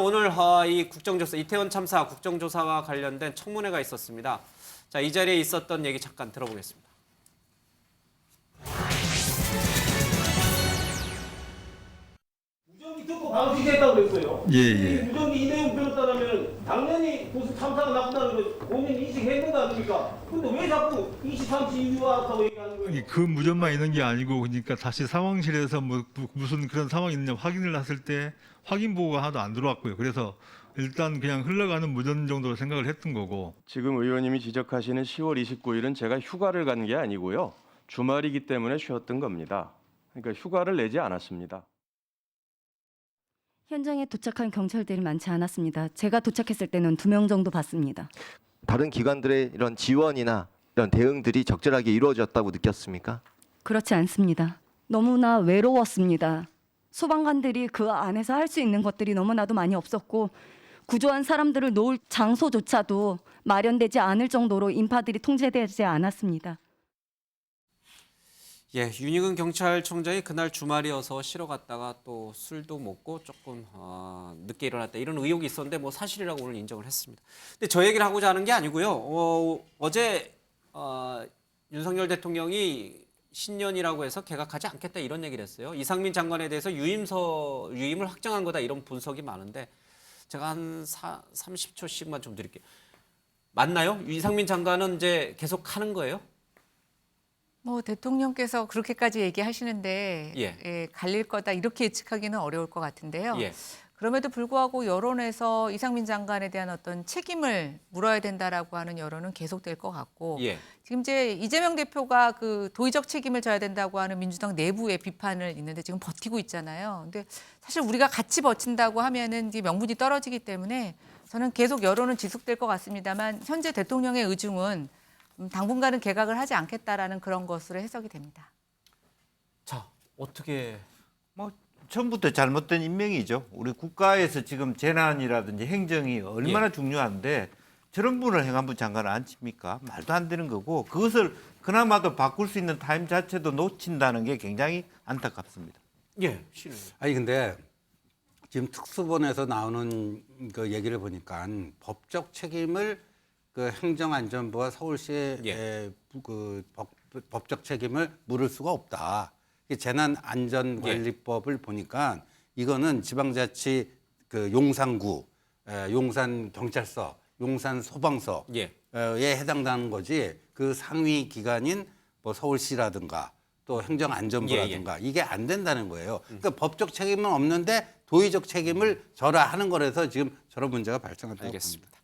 오늘 이 국정조사, 이태원 참사 국정조사와 관련된 청문회가 있었습니다. 자, 이 자리에 있었던 얘기 잠깐 들어보겠습니다. 무전기 듣고 바로 지시했다고 그랬어요. 예. 이 무전기 이 내용 들었다면 당연히 무슨 참사가 났다는 걸 본인 인식했는 거 아닙니까? 근데 왜 자꾸 23시 이후 알았다고 얘기하는 거예요? 그 무전만 있는 게 아니고 그러니까 다시 상황실에서 무슨 그런 상황이 있느냐 확인을 했을 때 확인 보고가 하나도 안 들어왔고요. 그래서 일단 그냥 흘러가는 무전 정도로 생각을 했던 거고. 지금 의원님이 지적하시는 10월 29일은 제가 휴가를 간 게 아니고요. 주말이기 때문에 쉬었던 겁니다. 그러니까 휴가를 내지 않았습니다. 현장에 도착한 경찰들이 많지 않았습니다. 제가 도착했을 때는 2명 정도 봤습니다. 다른 기관들의 이런 지원이나 이런 대응들이 적절하게 이루어졌다고 느꼈습니까? 그렇지 않습니다. 너무나 외로웠습니다. 소방관들이 그 안에서 할 수 있는 것들이 너무나도 많이 없었고 구조한 사람들을 놓을 장소조차도 마련되지 않을 정도로 인파들이 통제되지 않았습니다. 예, 윤희근 경찰청장이 그날 주말이어서 쉬러 갔다가 또 술도 먹고 조금 늦게 일어났다 이런 의혹이 있었는데 뭐 사실이라고 오늘 인정을 했습니다. 근데 저 얘기를 하고자 하는 게 아니고요. 어제 윤석열 대통령이 신년이라고 해서 개각하지 않겠다 이런 얘기를 했어요. 이상민 장관에 대해서 유임을 확정한 거다 이런 분석이 많은데 제가 한 30초씩만 좀 드릴게요. 맞나요? 이상민 장관은 이제 계속 하는 거예요? 뭐 대통령께서 그렇게까지 얘기하시는데 예. 갈릴 거다 이렇게 예측하기는 어려울 것 같은데요. 예. 그럼에도 불구하고 여론에서 이상민 장관에 대한 어떤 책임을 물어야 된다라고 하는 여론은 계속될 것 같고 예. 지금 이제 이재명 대표가 그 도의적 책임을 져야 된다고 하는 민주당 내부의 비판을 있는데 지금 버티고 있잖아요. 근데 사실 우리가 같이 버틴다고 하면은 이제 명분이 떨어지기 때문에 저는 계속 여론은 지속될 것 같습니다만 현재 대통령의 의중은 당분간은 개각을 하지 않겠다라는 그런 것으로 해석이 됩니다. 자, 어떻게 처음부터 잘못된 임명이죠. 우리 국가에서 지금 재난이라든지 행정이 얼마나 중요한데 저런 분을 행안부 장관을 앉힙니까? 말도 안 되는 거고 그것을 그나마도 바꿀 수 있는 타임 자체도 놓친다는 게 굉장히 안타깝습니다. 예, 실은. 아니 근데 지금 특수본에서 나오는 그 얘기를 보니까 법적 책임을 그 행정안전부와 서울시의 예. 그 법적 책임을 물을 수가 없다. 재난안전관리법을 보니까 이거는 지방자치 그 용산구, 용산경찰서, 용산소방서에 예. 해당되는 거지 그 상위 기관인 뭐 서울시라든가 또 행정안전부라든가 이게 안 된다는 거예요. 그러니까 법적 책임은 없는데 도의적 책임을 져라 하는 거라서 지금 저런 문제가 발생한다고 봅니다.